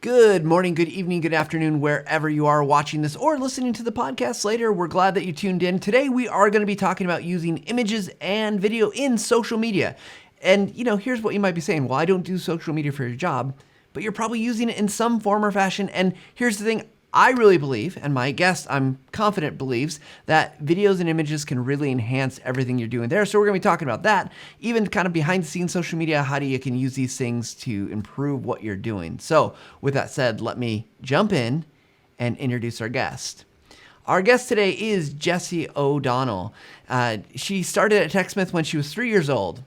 Good morning, good evening, good afternoon, wherever you are watching this or listening to the podcast later. We're glad that you tuned in. Today, we are going to be talking about using images and video in social media. And, here's what you might be saying. Well, I don't do social media for your job, but you're probably using it in some form or fashion. And here's the thing. I really believe, and my guest, I'm confident, believes that videos and images can really enhance everything you're doing there. So we're going to be talking about that, even kind of behind the scenes social media, how you can use these things to improve what you're doing. So with that said, let me jump in and introduce our guest. Our guest today is Jessie O'Donnell. She started at TechSmith when she was 3 years old.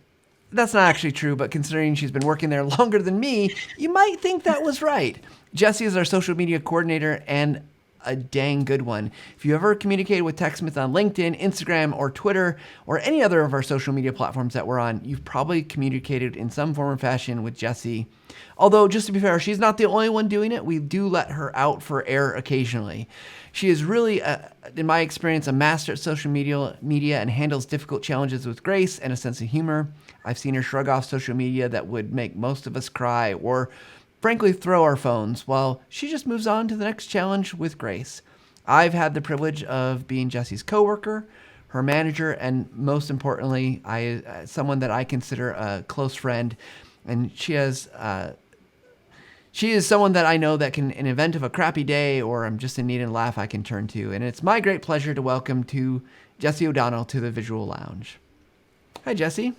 That's not actually true, but considering she's been working there longer than me, you might think that was right. Jessie is our social media coordinator and a dang good one. If you ever communicated with TechSmith on LinkedIn, Instagram, or Twitter, or any other of our social media platforms that we're on, you've probably communicated in some form or fashion with Jessie. Although, just to be fair, she's not the only one doing it. We do let her out for air occasionally. She is really, in my experience, a master at social media and handles difficult challenges with grace and a sense of humor. I've seen her shrug off social media that would make most of us cry or frankly throw our phones while she just moves on to the next challenge with grace. I've had the privilege of being Jessie's coworker, her manager, and most importantly, someone that I consider a close friend. And she is someone that I know that can, in event of a crappy day or I'm just in need of a laugh, I can turn to. And it's my great pleasure to welcome to Jessie O'Donnell to the Visual Lounge. Hi, Jessie.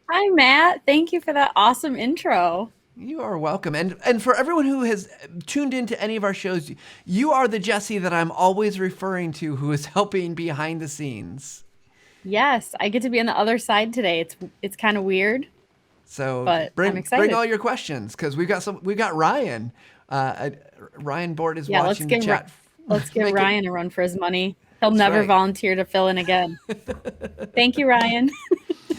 Hi, Matt. Thank you for that awesome intro. You are welcome. And for everyone who has tuned into any of our shows, you are the Jessie that I'm always referring to who is helping behind the scenes. Yes, I get to be on the other side today. It's kind of weird, So but I'm bring excited. all your questions because we've got Ryan. Ryan Board is Yeah, let's watching the give chat. let's give Make it. Ryan a run for his money. He'll That's never right. volunteer to fill in again. Thank you, Ryan.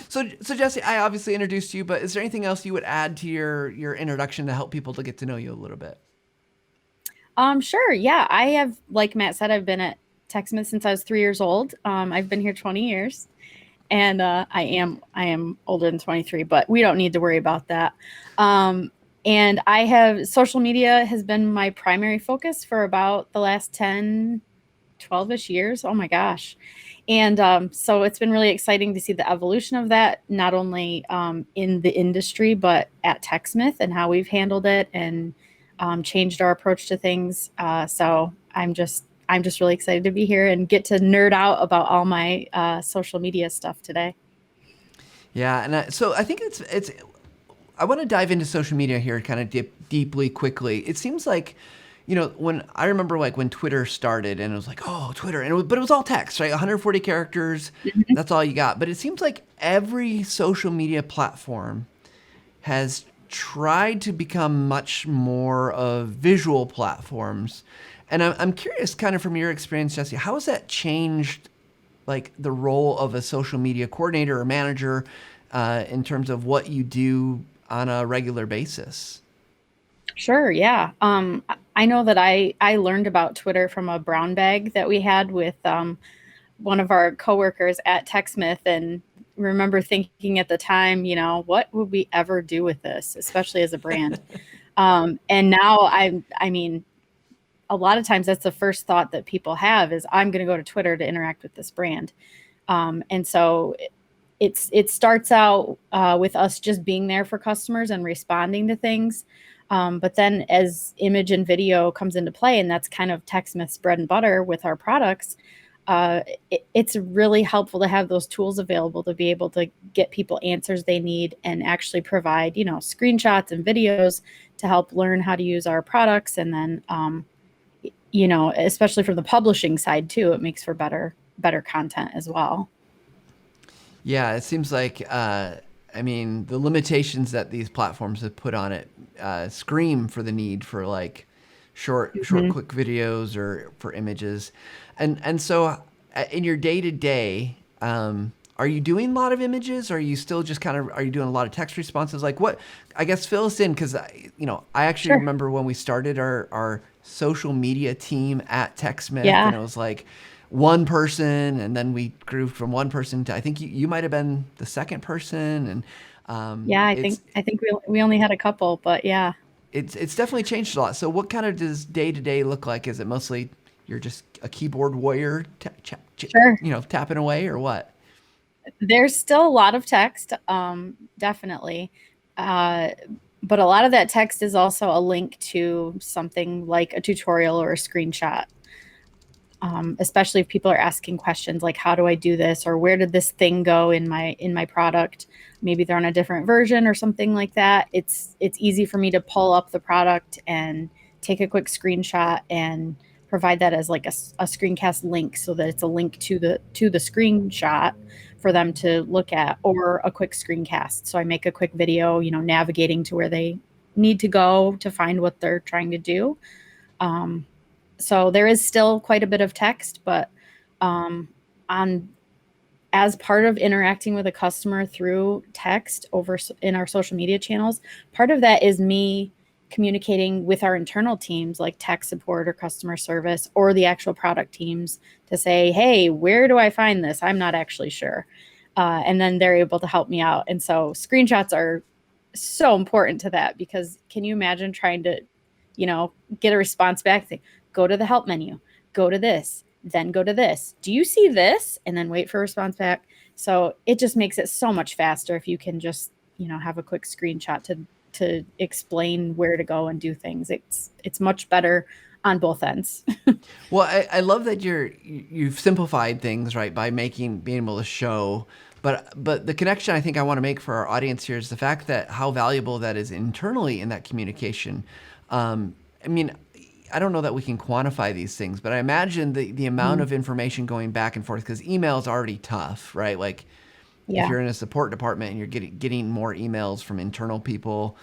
So Jessie, I obviously introduced you, but is there anything else you would add to your introduction to help people to get to know you a little bit? Sure. Yeah, I have, like Matt said, I've been at TechSmith since I was 3 years old. I've been here 20 years, and I am older than 23, but we don't need to worry about that. And I have social media has been my primary focus for about the last 10, 12-ish years. Oh my gosh. And so it's been really exciting to see the evolution of that, not only in the industry, but at TechSmith and how we've handled it and changed our approach to things. So I'm just really excited to be here and get to nerd out about all my social media stuff today. Yeah, and so I think it's. I want to dive into social media here, kind of deeply, quickly. It seems like, when I remember like when Twitter started, and it was like, oh, Twitter, but it was all text, right? 140 characters, that's all you got. But it seems like every social media platform has tried to become much more of visual platforms. And I'm curious, kind of from your experience, Jessie, how has that changed, like the role of a social media coordinator or manager, in terms of what you do on a regular basis? Sure, yeah. I know that I learned about Twitter from a brown bag that we had with one of our coworkers at TechSmith, and remember thinking at the time, what would we ever do with this, especially as a brand? And now I mean, a lot of times that's the first thought that people have is I'm going to go to Twitter to interact with this brand. And so it starts out with us just being there for customers and responding to things. But then as image and video comes into play, and that's kind of TechSmith's bread and butter with our products, it's really helpful to have those tools available to be able to get people answers they need and actually provide, screenshots and videos to help learn how to use our products. And then, especially from the publishing side too, it makes for better content as well. Yeah, it seems like, the limitations that these platforms have put on it scream for the need for like short, quick videos or for images. And so in your day to day, are you doing a lot of images? Or are you still just are you doing a lot of text responses? Like what, I guess fill us in. Cause I actually Sure. remember when we started our social media team at TechSmith, Yeah. and it was like one person, and then we grew from one person to, I think you might've been the second person. And Yeah, I it's, think I think we only had a couple, but yeah. It's definitely changed a lot. So what kind of does day to day look like? Is it mostly you're just a keyboard warrior, Sure. tapping away, or what? There's still a lot of text, definitely. Uh, but a lot of that text is also a link to something like a tutorial or a screenshot. Especially if people are asking questions like, how do I do this, or where did this thing go in my product? Maybe they're on a different version or something like that. It's easy for me to pull up the product and take a quick screenshot and provide that as like a screencast link, so that it's a link to the screenshot for them to look at, or a quick screencast. So I make a quick video, navigating to where they need to go to find what they're trying to do. So there is still quite a bit of text, but on as part of interacting with a customer through text over in our social media channels, part of that is me communicating with our internal teams like tech support or customer service, or the actual product teams, to say, hey, where do I find this? I'm not actually sure. And then they're able to help me out. And so screenshots are so important to that, because can you imagine trying to, get a response back? Go to the help menu, go to this, then go to this. Do you see this? And then wait for a response back. So it just makes it so much faster if you can just, have a quick screenshot to explain where to go and do things. It's much better on both ends. Well, I love that you've simplified things, right, by being able to show. But the connection I think I want to make for our audience here is the fact that how valuable that is internally in that communication. I mean, I don't know that we can quantify these things, but I imagine the amount of information going back and forth, because email is already tough, right? Like if you're in a support department and you're getting more emails from internal people,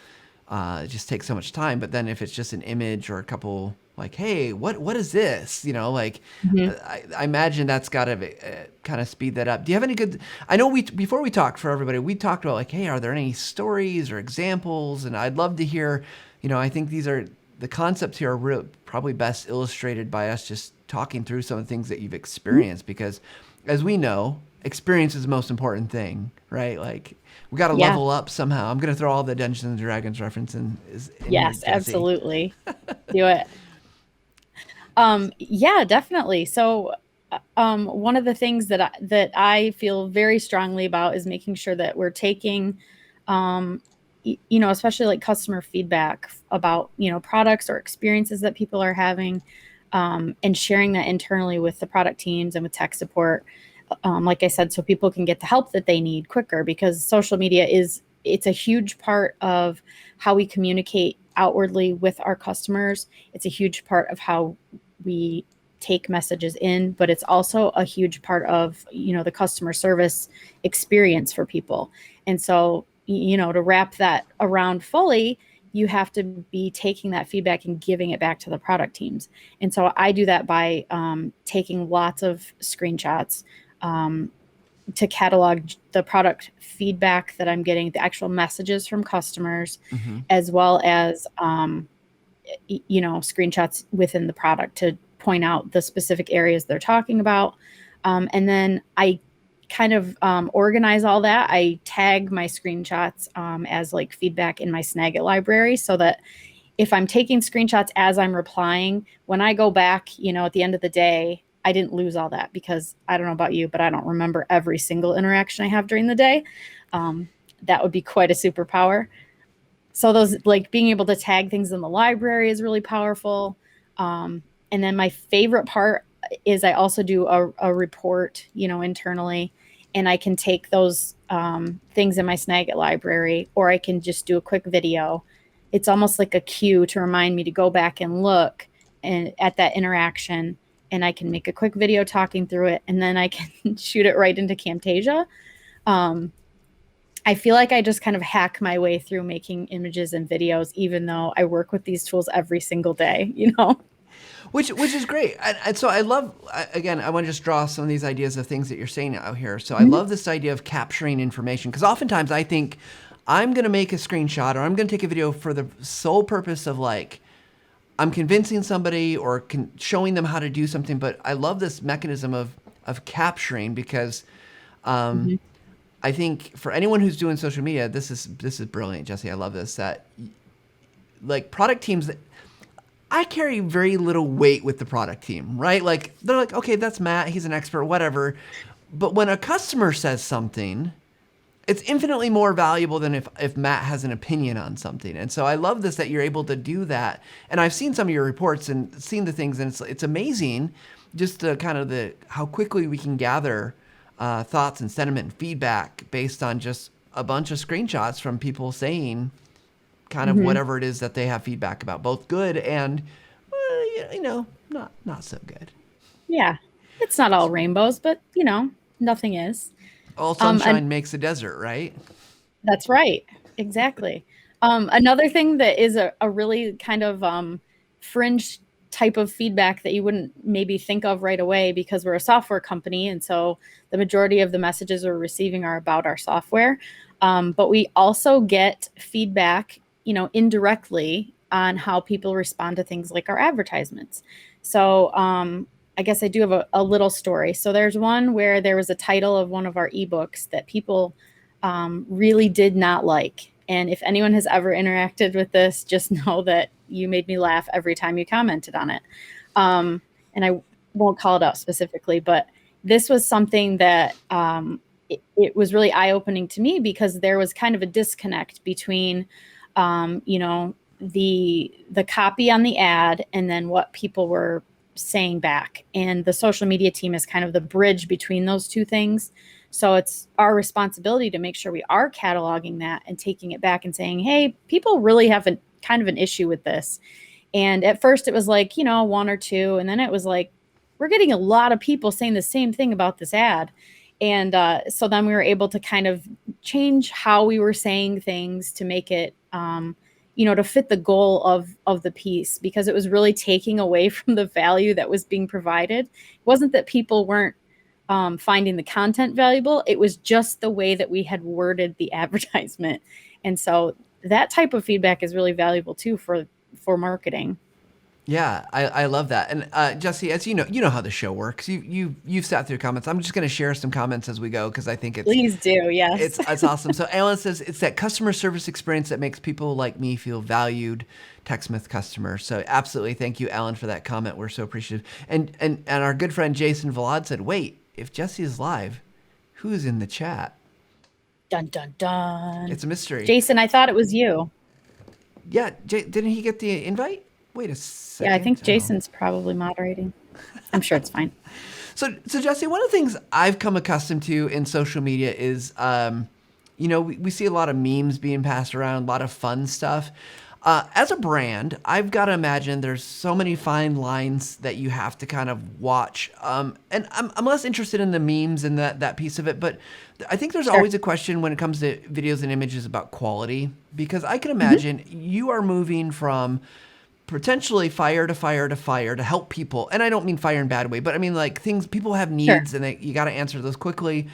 it just takes so much time. But then if it's just an image or a couple, like, hey, what is this? I imagine that's got to kind of speed that up. Do you have any good? I know before we talked, for everybody, we talked about like, hey, are there any stories or examples? And I'd love to hear. I think these are the concepts here are probably best illustrated by us just talking through some of the things that you've experienced, because as we know, experience is the most important thing, right? Like we got to level up somehow. I'm going to throw all the Dungeons and Dragons reference in Yes, here, Jessie. absolutely. Do it. Yeah, definitely. So, one of the things that I feel very strongly about is making sure that we're taking, especially like customer feedback about, products or experiences that people are having, and sharing that internally with the product teams and with tech support. Like I said, so people can get the help that they need quicker, because social media it's a huge part of how we communicate outwardly with our customers. It's a huge part of how we take messages in, but it's also a huge part of, the customer service experience for people. And so, to wrap that around fully, you have to be taking that feedback and giving it back to the product teams. And so I do that by taking lots of screenshots, to catalog the product feedback that I'm getting, the actual messages from customers, as well as, screenshots within the product to point out the specific areas they're talking about. And then I kind of organize all that. I tag my screenshots as like feedback in my Snagit library, so that if I'm taking screenshots as I'm replying, when I go back, at the end of the day, I didn't lose all that, because I don't know about you, but I don't remember every single interaction I have during the day. That would be quite a superpower. So those, like, being able to tag things in the library is really powerful. And then my favorite part is I also do a report, internally, and I can take those things in my Snagit library, or I can just do a quick video. It's almost like a cue to remind me to go back and look at that interaction, and I can make a quick video talking through it, and then I can shoot it right into Camtasia. I feel like I just kind of hack my way through making images and videos, even though I work with these tools every single day, Which is great. And so I love, again, I want to just draw some of these ideas of things that you're saying out here. So I love this idea of capturing information, because oftentimes I think I'm going to make a screenshot or I'm going to take a video for the sole purpose of, like, I'm convincing somebody or showing them how to do something. But I love this mechanism of capturing, because I think for anyone who's doing social media, this is brilliant, Jessie. I love this, that like product teams that I carry very little weight with the product team, right? Like they're like, okay, that's Matt. He's an expert, whatever. But when a customer says something, it's infinitely more valuable than if Matt has an opinion on something. And so I love this, that you're able to do that. And I've seen some of your reports and seen the things, and it's amazing just the kind of how quickly we can gather thoughts and sentiment and feedback based on just a bunch of screenshots from people saying kind of whatever it is that they have feedback about, both good and, not so good. Yeah. It's not all rainbows, but nothing is. All sunshine makes a desert, right? That's right. Exactly. Another thing that is a really kind of fringe type of feedback that you wouldn't maybe think of right away, because we're a software company. And so the majority of the messages we're receiving are about our software. But we also get feedback, indirectly on how people respond to things like our advertisements. So I guess I do have a little story. So there's one where there was a title of one of our ebooks that people really did not like. And if anyone has ever interacted with this, just know that you made me laugh every time you commented on it. And I won't call it out specifically, but this was something that it was really eye-opening to me, because there was kind of a disconnect between, the copy on the ad and then what people were saying back. And the social media team is kind of the bridge between those two things. So it's our responsibility to make sure we are cataloging that and taking it back and saying, hey, people really have kind of an issue with this. And at first it was like, one or two. And then it was like, we're getting a lot of people saying the same thing about this ad. And so then we were able to kind of change how we were saying things to make it, to fit the goal of the piece, because it was really taking away from the value that was being provided. It wasn't that people weren't finding the content valuable. It was just the way that we had worded the advertisement. And so that type of feedback is really valuable too for marketing. Yeah, I love that. And Jessie, as you know how the show works. You've sat through comments. I'm just going to share some comments as we go, because I think Please do. Yes. It's awesome. So Alan says it's that customer service experience that makes people like me feel valued. TechSmith customer. So absolutely, thank you, Alan, for that comment. We're so appreciative. And our good friend Jason Vlad said, "Wait, if Jessie is live, who's in the chat?" Dun dun dun. It's a mystery. Jason, I thought it was you. Yeah, didn't he get the invite? Wait a second. Yeah, I think Jason's probably moderating. I'm sure it's fine. So Jessie, one of the things I've come accustomed to in social media is, we see a lot of memes being passed around, a lot of fun stuff. As a brand, I've got to imagine there's so many fine lines that you have to kind of watch. And I'm less interested in the memes and that piece of it, but I think there's always a question when it comes to videos and images about quality, because I can imagine you are moving from potentially fire to fire to fire to help people. And I don't mean fire in a bad way, but I mean like things, people have needs and you got to answer those quickly.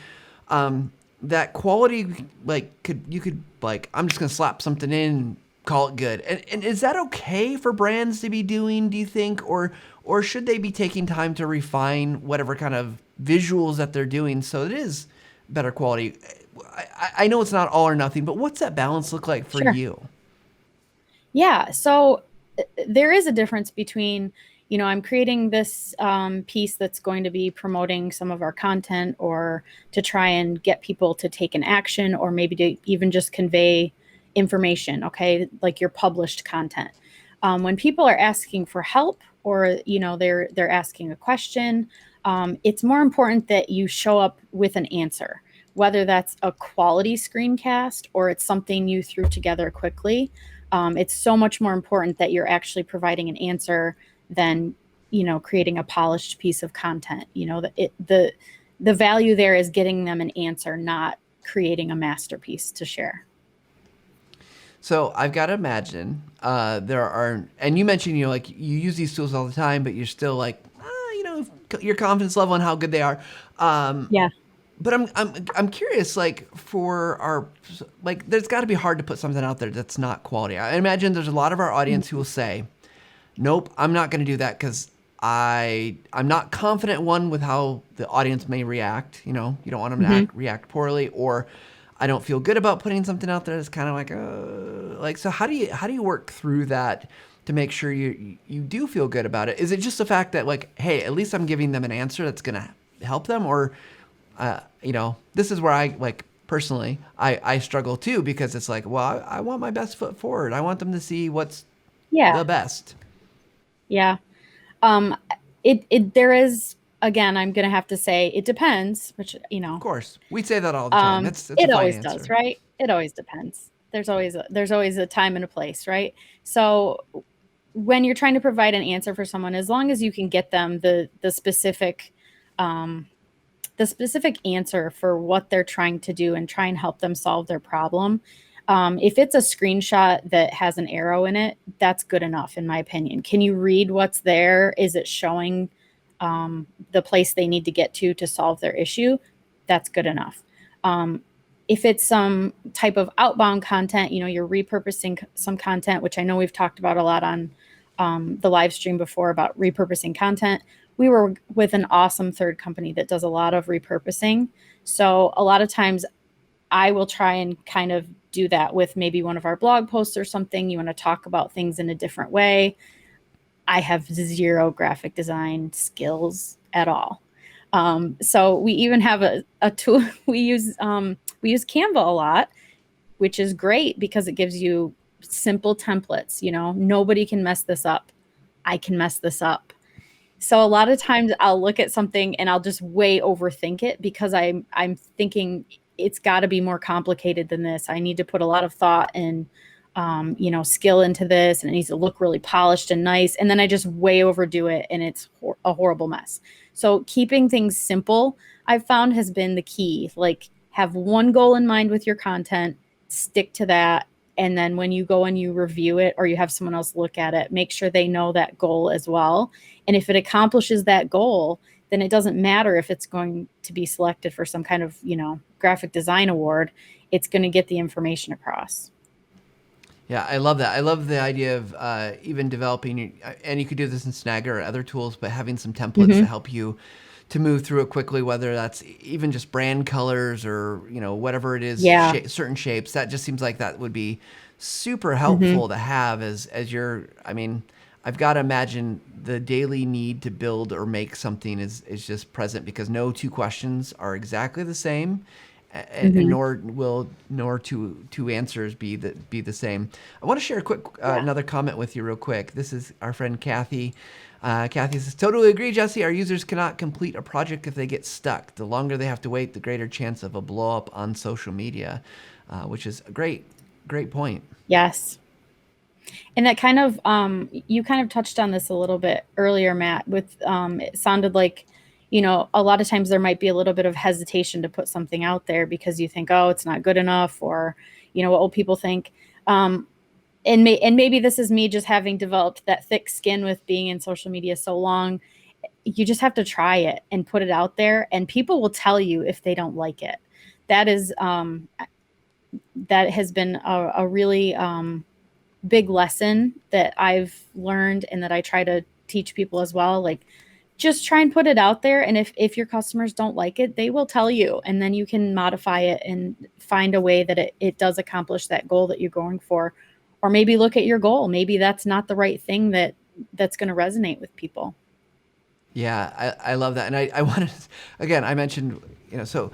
That quality, you could I'm just going to slap something in, call it good. And is that okay for brands to be doing, do you think? Or should they be taking time to refine whatever kind of visuals that they're doing so it is better quality? I know it's not all or nothing, but what's that balance look like for you? Yeah. So there is a difference between, I'm creating this piece that's going to be promoting some of our content, or to try and get people to take an action, or maybe to even just convey information, okay, like your published content. When people are asking for help, or, they're asking a question, it's more important that you show up with an answer, whether that's a quality screencast or it's something you threw together quickly. It's so much more important that you're actually providing an answer than, creating a polished piece of content. The value there is getting them an answer, not creating a masterpiece to share. So I've got to imagine there are, and you mentioned, you use these tools all the time, but you're still your confidence level and how good they are. Yeah. But I'm curious, for our, there's got to be hard to put something out there that's not quality. I imagine there's a lot of our audience who will say, nope, I'm not going to do that because I'm not confident, one, with how the audience may react. You don't want them to react poorly, or I don't feel good about putting something out there. It's kind of like, so how do you work through that to make sure you do feel good about it? Is it just the fact that like, hey, at least I'm giving them an answer that's going to help them? Or, this is where I like personally, I struggle too, because it's like, well, I want my best foot forward. I want them to see what's Yeah. the best. Yeah. Um, there is, again, I'm going to have to say it depends, which, Of course, we say that all the time. It's a it fine always does, answer. right? It always depends. There's always a time and a place, right? So when you're trying to provide an answer for someone, as long as you can get them um, the specific answer for what they're trying to do and try and help them solve their problem. If it's a screenshot that has an arrow in it, that's good enough, in my opinion. Can you read what's there? Is it showing the place they need to get to solve their issue? That's good enough. If it's some type of outbound content, you're repurposing some content, which I know we've talked about a lot on the live stream before about repurposing content. We were with an awesome third company that does a lot of repurposing. So a lot of times I will try and kind of do that with maybe one of our blog posts or something. You want to talk about things in a different way. I have zero graphic design skills at all. So we even have a tool we use Canva a lot, which is great because it gives you simple templates. Nobody can mess this up. I can mess this up. So a lot of times I'll look at something and I'll just way overthink it because I'm thinking it's got to be more complicated than this. I need to put a lot of thought and skill into this, and it needs to look really polished and nice. And then I just way overdo it, and it's a horrible mess. So keeping things simple, I've found, has been the key. Like, have one goal in mind with your content, stick to that. And then when you go and you review it or you have someone else look at it, make sure they know that goal as well. And if it accomplishes that goal, then it doesn't matter if it's going to be selected for some kind of, graphic design award. It's going to get the information across. Yeah, I love that. I love the idea of even developing, and you could do this in Snagger or other tools, but having some templates to help you to move through it quickly, whether that's even just brand colors or, whatever it is, Yeah. certain shapes. That just seems like that would be super helpful to have as you're, I've got to imagine the daily need to build or make something is just present, because no two questions are exactly the same. And nor two answers be the same. I want to share a quick another comment with you real quick. This is our friend Kathy. Kathy says, "Totally agree, Jessie. Our users cannot complete a project if they get stuck. The longer they have to wait, the greater chance of a blow up on social media," which is a great point. Yes. And that kind of, you kind of touched on this a little bit earlier, Matt, with, it sounded like, a lot of times there might be a little bit of hesitation to put something out there because you think, oh, it's not good enough, or, what will people think? And maybe this is me just having developed that thick skin with being in social media so long. You just have to try it and put it out there, and people will tell you if they don't like it. That is, that has been a really, big lesson that I've learned and that I try to teach people as well. Like, just try and put it out there. And if your customers don't like it, they will tell you, and then you can modify it and find a way that it does accomplish that goal that you're going for. Or maybe look at your goal. Maybe that's not the right thing that's going to resonate with people. Yeah, I love that. And I wanted, again, I mentioned, so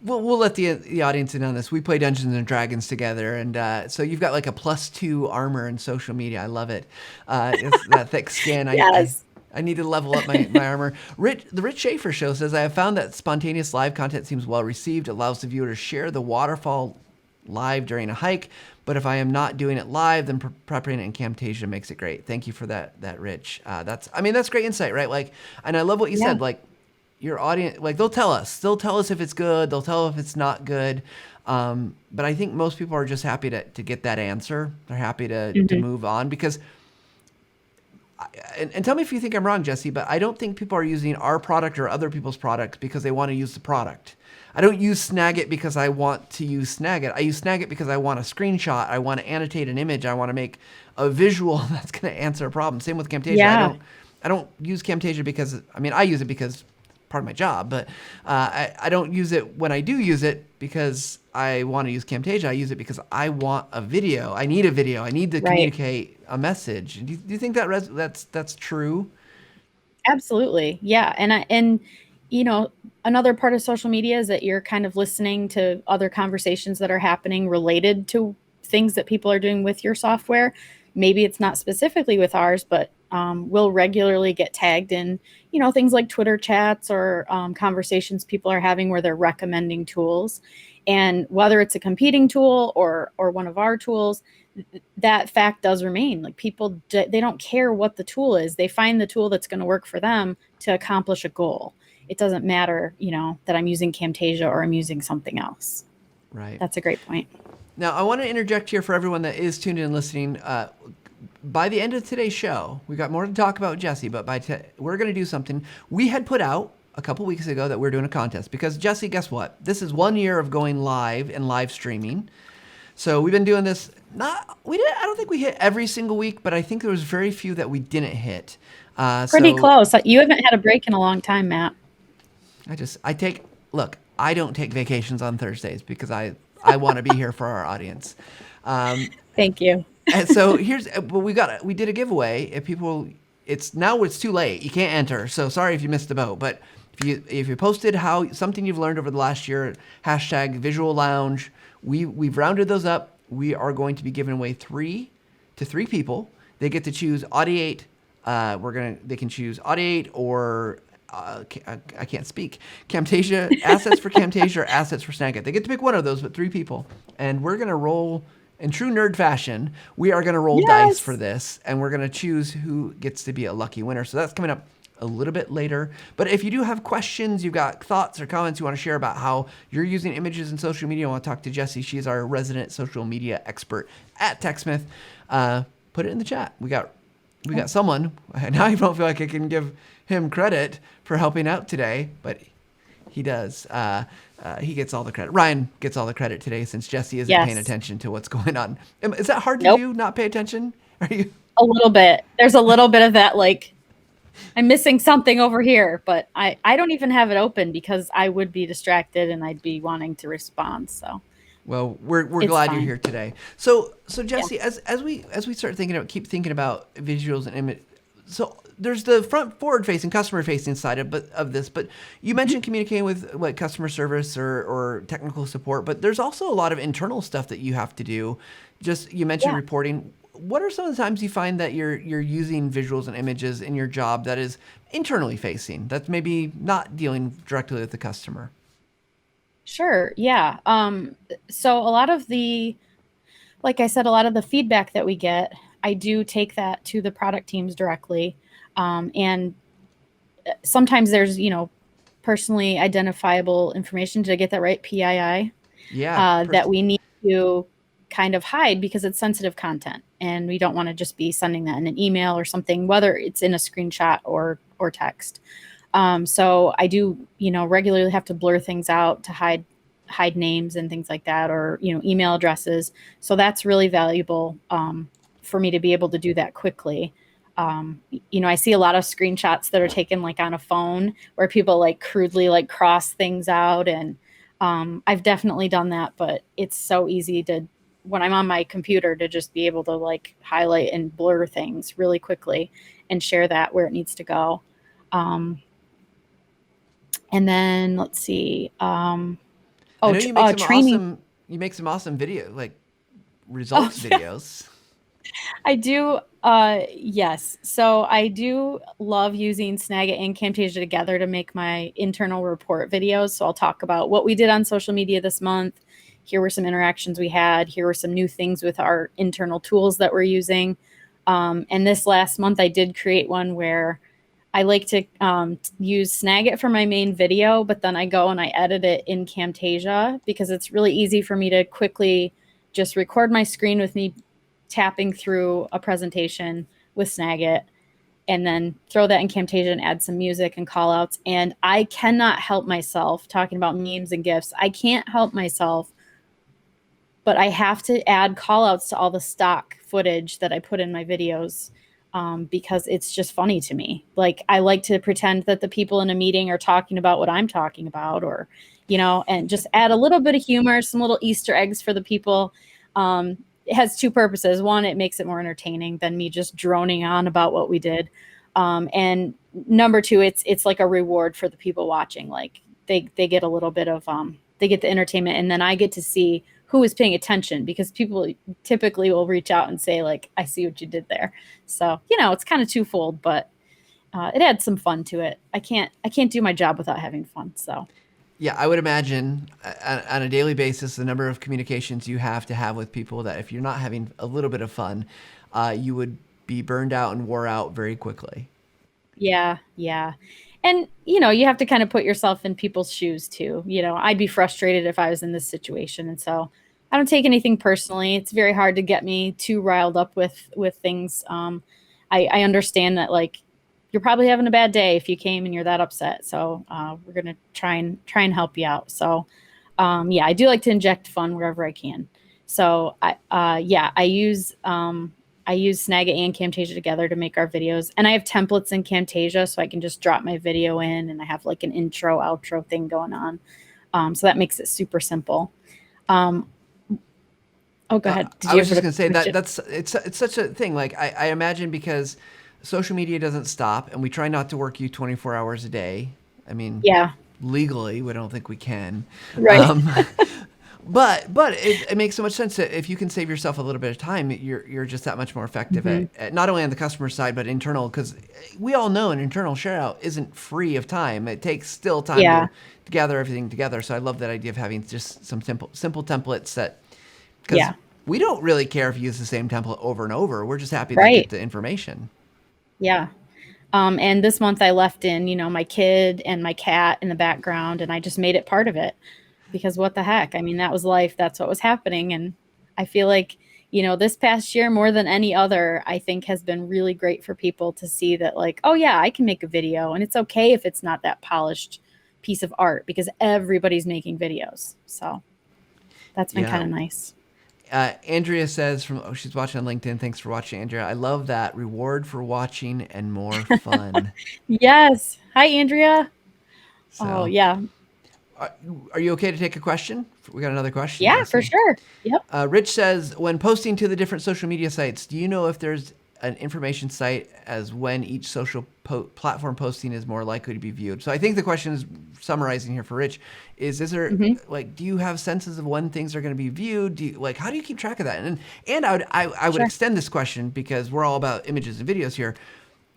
we'll let the audience in on this. We play Dungeons and Dragons together. And so you've got like a +2 armor in social media. I love it. It's that thick skin. Yes. I need to level up my armor. The Rich Schaefer Show says, "I have found that spontaneous live content seems well received. It allows the viewer to share the waterfall live during a hike. But if I am not doing it live, then prepping it in Camtasia makes it great." Thank you for that, Rich. That's great insight, right? Like, and I love what you said. Like, your audience, like, they'll tell us if it's good. They'll tell if it's not good. But I think most people are just happy to get that answer. They're happy to move on, because. And tell me if you think I'm wrong, Jessie, but I don't think people are using our product or other people's products because they want to use the product. I don't use Snagit because I want to use Snagit. I use Snagit because I want a screenshot. I want to annotate an image. I want to make a visual that's going to answer a problem. Same with Camtasia. Yeah. I don't use Camtasia because, I use it because it's part of my job, but I don't use it when I do use it because I want to use Camtasia. I use it because I want a video. I need a video. I need to Right. communicate a message. Do you think that that's true? Absolutely. Yeah. And you know, another part of social media is that you're kind of listening to other conversations that are happening related to things that people are doing with your software. Maybe it's not specifically with ours, but we'll regularly get tagged in, things like Twitter chats or conversations people are having where they're recommending tools. And whether it's a competing tool or one of our tools, that fact does remain. Like people, they don't care what the tool is. They find the tool that's going to work for them to accomplish a goal. It doesn't matter, that I'm using Camtasia or I'm using something else. Right. That's a great point. Now, I want to interject here for everyone that is tuned in and listening. By the end of today's show, we got more to talk about with Jessie, but we're going to do something. We had put out a couple weeks ago that we're doing a contest because, Jessie, guess what? This is 1 year of going live and live streaming. So we've been doing this. I don't think we hit every single week, but I think there was very few that we didn't hit. Pretty close. You haven't had a break in a long time, Matt. Look, I don't take vacations on Thursdays because I want to be here for our audience. Thank you. And so we did a giveaway. It's too late. You can't enter. So sorry if you missed the boat. But if you posted something you've learned over the last year, hashtag Visual Lounge, we've rounded those up. We are going to be giving away 3 people. They get to choose Audiate. They can choose Audiate or I can't speak. Camtasia, assets for Camtasia or assets for Snagit. They get to pick one of those, but 3 people. And we're going to roll, in true nerd fashion, we are going to roll dice for this, and we're going to choose who gets to be a lucky winner. So that's coming up a little bit later. But if you do have questions, you've got thoughts or comments you want to share about how you're using images in social media, I want to talk to Jessie. She's our resident social media expert at TechSmith. Put it in the chat. We got someone. Now I don't feel like I can give him credit for helping out today, but he does. He gets all the credit. Ryan gets all the credit today since Jessie isn't paying attention to what's going on. Is that hard to do, not pay attention? Are you? A little bit. There's a little bit of that, like, I'm missing something over here, but I don't even have it open because I would be distracted and I'd be wanting to respond. So, well, we're glad you're here today. So Jessie, as we start keep thinking about visuals and image. So there's the forward facing, customer facing side of this, but you mentioned communicating with like customer service or technical support, but there's also a lot of internal stuff that you have to do. You mentioned reporting. What are some of the times you find that you're using visuals and images in your job that is internally facing, that's maybe not dealing directly with the customer? Sure. Yeah. So a lot of like I said, a lot of the feedback that we get, I do take that to the product teams directly. And sometimes there's, personally identifiable information. Did I get that right? PII? Yeah. That we need to kind of hide because it's sensitive content. And we don't want to just be sending that in an email or something, whether it's in a screenshot or text. So I do, regularly have to blur things out to hide names and things like that, or, email addresses. So that's really valuable for me to be able to do that quickly. I see a lot of screenshots that are taken like on a phone where people like crudely like cross things out. And I've definitely done that, but it's so easy when I'm on my computer to just be able to like highlight and blur things really quickly and share that where it needs to go. And then let's see. I know you make some awesome video, like results videos. I do. Yes. So I do love using Snagit and Camtasia together to make my internal report videos. So I'll talk about what we did on social media this month. Here were some interactions we had. Here were some new things with our internal tools that we're using. And this last month, I did create one where I like to use Snagit for my main video, but then I go and I edit it in Camtasia because it's really easy for me to quickly just record my screen with me tapping through a presentation with Snagit and then throw that in Camtasia and add some music and call outs. And I cannot help myself talking about memes and GIFs. I can't help myself, but I have to add call outs to all the stock footage that I put in my videos because it's just funny to me. Like, I like to pretend that the people in a meeting are talking about what I'm talking about, or, and just add a little bit of humor, some little Easter eggs for the people. It has two purposes. One, it makes it more entertaining than me just droning on about what we did. And number two, it's like a reward for the people watching. Like, they get a little bit of, they get the entertainment, and then I get to see who is paying attention, because people typically will reach out and say, like, I see what you did there. So, it's kind of twofold, but it adds some fun to it. I can't do my job without having fun. So Yeah, I would imagine on a daily basis, the number of communications you have to have with people, that if you're not having a little bit of fun, you would be burned out and wore out very quickly. yeah, yeah. And, you have to kind of put yourself in people's shoes too. I'd be frustrated if I was in this situation. And so I don't take anything personally. It's very hard to get me too riled up with things. I understand that, like, you're probably having a bad day if you came and you're that upset. So we're going to try and help you out. So yeah, I do like to inject fun wherever I can. So I use Snagit and Camtasia together to make our videos. And I have templates in Camtasia, so I can just drop my video in, and I have like an intro, outro thing going on. So that makes it super simple. Oh, go ahead. I was just going to say that it's such a thing. Like, I imagine, because social media doesn't stop, and we try not to work you 24 hours a day. I mean, yeah, legally, we don't think we can. right. But it makes so much sense that if you can save yourself a little bit of time, you're just that much more effective at not only on the customer side, but internal, because we all know an internal share out isn't free of time. It takes still time to gather everything together. So I love that idea of having just some simple templates that, because we don't really care if you use the same template over and over. We're just happy to get the information. Yeah. And this month I left in, my kid and my cat in the background, and I just made it part of it. Because what the heck? I mean, that was life. That's what was happening. And I feel like, this past year, more than any other, I think has been really great for people to see that, like, oh yeah, I can make a video, and it's okay if it's not that polished piece of art, because everybody's making videos. So that's been kind of nice. Andrea says she's watching on LinkedIn. Thanks for watching, Andrea. I love that. Reward for watching and more fun. Yes. Hi, Andrea. So, oh yeah. Are you okay to take a question? We got another question. Yeah, for sure. Yep. Rich says, when posting to the different social media sites, do you know if there's an information site as when each social platform posting is more likely to be viewed? So I think the question is, summarizing here for Rich, is there like, do you have senses of when things are going to be viewed? How do you keep track of that? And I would extend this question, because we're all about images and videos here.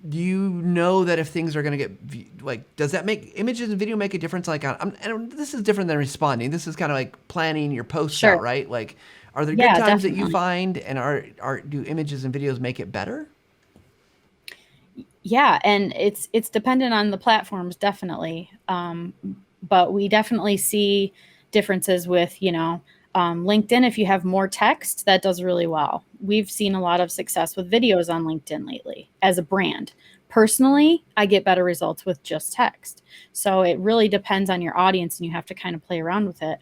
Do you know that if things are going to get, does that make images and video make a difference? Like, and this is different than responding. This is kind of like planning your posts out, right? Like, are there good times that you find, and do images and videos make it better? Yeah, and it's dependent on the platforms, definitely. But we definitely see differences with, LinkedIn. If you have more text, that does really well. We've seen a lot of success with videos on LinkedIn lately as a brand. Personally, I get better results with just text. So it really depends on your audience, and you have to kind of play around with it.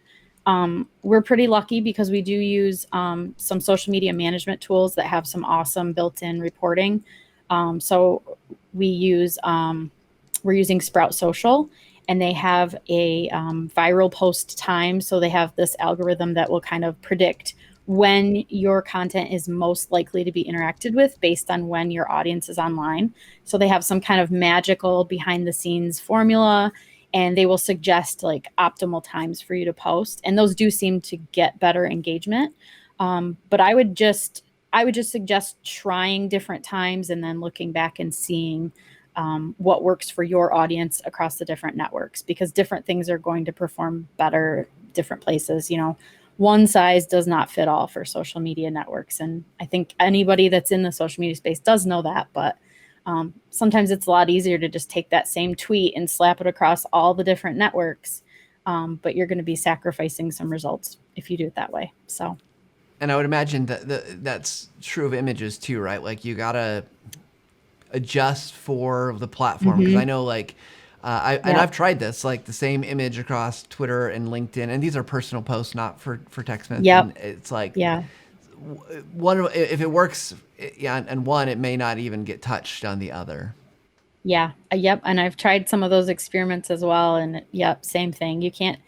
We're pretty lucky because we do use some social media management tools that have some awesome built-in reporting. So we're using Sprout Social, and they have a viral post time. So they have this algorithm that will kind of predict when your content is most likely to be interacted with based on when your audience is online. So they have some kind of magical behind the scenes formula, and they will suggest like optimal times for you to post. And those do seem to get better engagement. But I would just suggest trying different times and then looking back and seeing what works for your audience across the different networks, because different things are going to perform better different places. One size does not fit all for social media networks. And I think anybody that's in the social media space does know that, but sometimes it's a lot easier to just take that same tweet and slap it across all the different networks. But you're going to be sacrificing some results if you do it that way. So. And I would imagine that that's true of images too, right? Like, you gotta adjust for the platform, because I know, like, and I've tried this, like the same image across Twitter and LinkedIn, and these are personal posts, not for TechSmith. Yep. And it's like, one, if it works, yeah, and one, it may not even get touched on the other. Yeah. Yep. And I've tried some of those experiments as well. And yep, same thing. You can't,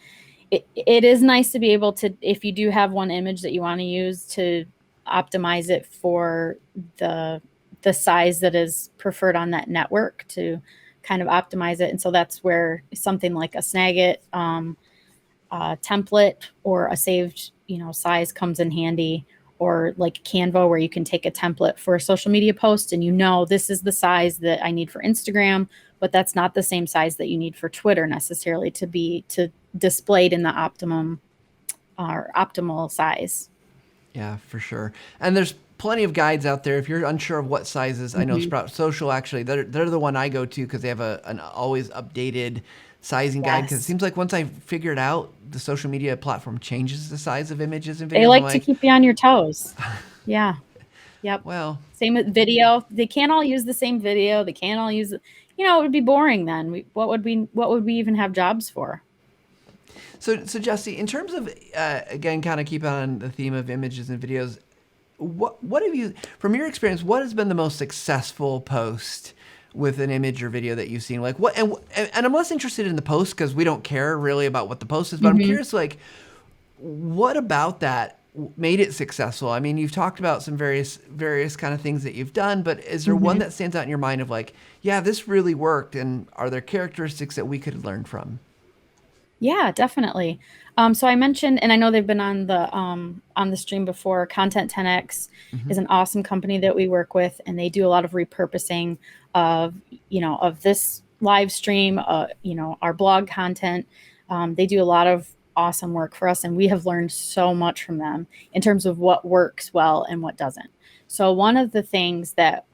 it is nice to be able to, if you do have one image that you want to use, to optimize it for the size that is preferred on that network, to kind of optimize it. And so that's where something like a Snagit template or a saved, size comes in handy, or like Canva, where you can take a template for a social media post and this is the size that I need for Instagram, but that's not the same size that you need for Twitter necessarily to displayed in the optimal size. Yeah, for sure. And there's plenty of guides out there. If you're unsure of what sizes, I know Sprout Social, actually, they're the one I go to because they have an always updated sizing guide. Because it seems like once I figure it out, the social media platform changes the size of images and videos. They like to keep you on your toes. Yeah. Yep. Well, same with video. They can't all use the same video. They can't all use, it would be boring then. What would we even have jobs for? So Jessie, in terms of again, kind of keep on the theme of images and videos, what have you, from your experience, what has been the most successful post with an image or video that you've seen? Like what, and I'm less interested in the post because we don't care really about what the post is, but I'm curious, like, what about that made it successful? I mean, you've talked about some various kind of things that you've done, but is there one that stands out in your mind of like, yeah, this really worked, and are there characteristics that we could learn from? Yeah, definitely. So I mentioned, and I know they've been on the stream before. Content 10x is an awesome company that we work with, and they do a lot of repurposing of this live stream, our blog content. They do a lot of awesome work for us, and we have learned so much from them in terms of what works well and what doesn't. So one of the things that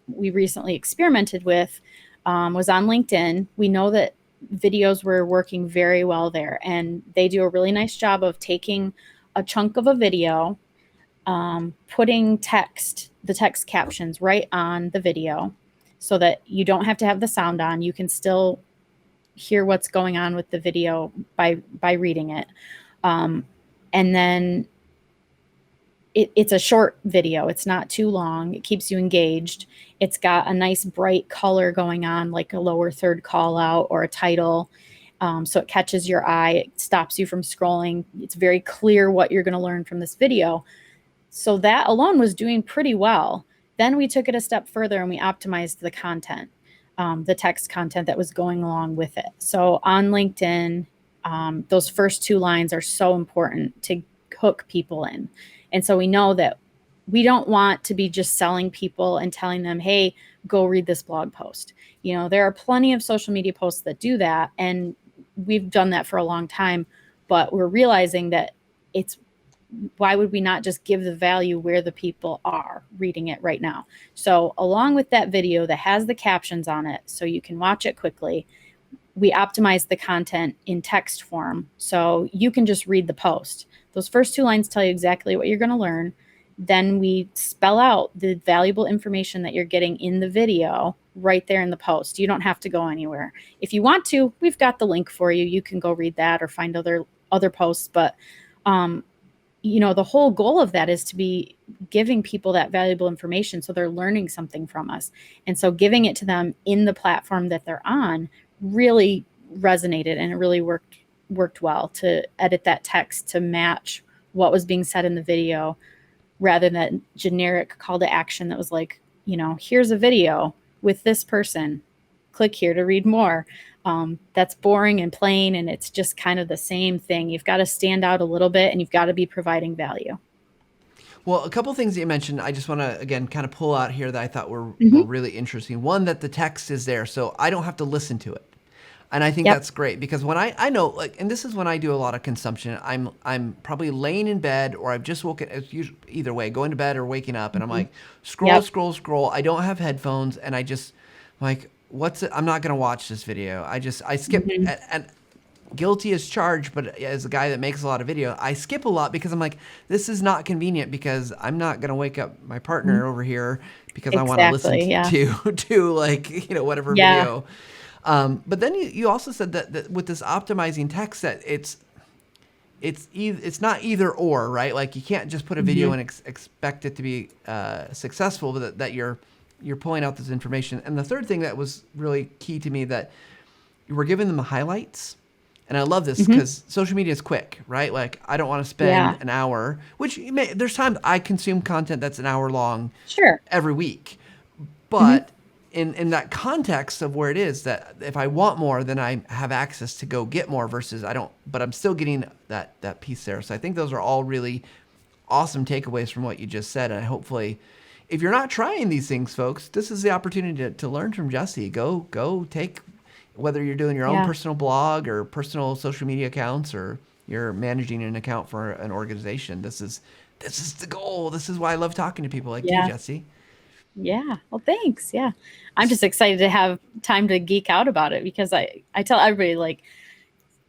we recently experimented with was on LinkedIn. We know that videos were working very well there, and they do a really nice job of taking a chunk of a video, putting the text captions right on the video so that you don't have to have the sound on. You can still hear what's going on with the video by reading it. And then it's a short video. It's not too long. It keeps you engaged. It's got a nice bright color going on, like a lower third call out or a title. So it catches your eye. It stops you from scrolling. It's very clear what you're going to learn from this video. So that alone was doing pretty well. Then we took it a step further and we optimized the content, the text content that was going along with it. So on LinkedIn, those first two lines are so important to hook people in. And so we know that we don't want to be just selling people and telling them, hey, go read this blog post. There are plenty of social media posts that do that, and we've done that for a long time, but we're realizing that why would we not just give the value where the people are reading it right now? So along with that video that has the captions on it, so you can watch it quickly, we optimize the content in text form. So you can just read the post. Those first two lines tell you exactly what you're going to learn. Then we spell out the valuable information that you're getting in the video right there in the post. You don't have to go anywhere. If you want to, we've got the link for you. You can go read that or find other posts. But, the whole goal of that is to be giving people that valuable information so they're learning something from us. And so giving it to them in the platform that they're on really resonated, and it really worked well to edit that text to match what was being said in the video, rather than that generic call to action that was like, here's a video with this person, click here to read more. That's boring and plain, and it's just kind of the same thing. You've got to stand out a little bit, and you've got to be providing value. Well, a couple of things that you mentioned, I just want to, again, kind of pull out here that I thought were really interesting. One, that the text is there, so I don't have to listen to it. And I think that's great, because when I know, like, and this is when I do a lot of consumption, I'm probably laying in bed, or I've just woken, either way, going to bed or waking up, and I'm like, scroll. I don't have headphones, and I just, like, I'm not going to watch this video. I skip, and guilty as charged, but as a guy that makes a lot of video, I skip a lot because I'm like, this is not convenient, because I'm not going to wake up my partner over here because I want to listen to like, whatever video. But then you also said that with this optimizing text, that it's not either or, right? Like you can't just put a video and expect it to be successful, but that you're pulling out this information. And the third thing that was really key to me, that you were giving them the highlights. And I love this because social media is quick, right? Like I don't want to spend an hour, which there's times I consume content that's an hour long every week. But in that context of where it is, that if I want more, then I have access to go get more versus I don't, but I'm still getting that piece there. So I think those are all really awesome takeaways from what you just said. And hopefully, if you're not trying these things, folks, this is the opportunity to learn from Jessie. Go take, whether you're doing your own personal blog or personal social media accounts, or you're managing an account for an organization. This is the goal. This is why I love talking to people like you, Jessie. Yeah. Well, thanks. Yeah. I'm just excited to have time to geek out about it, because I tell everybody, like,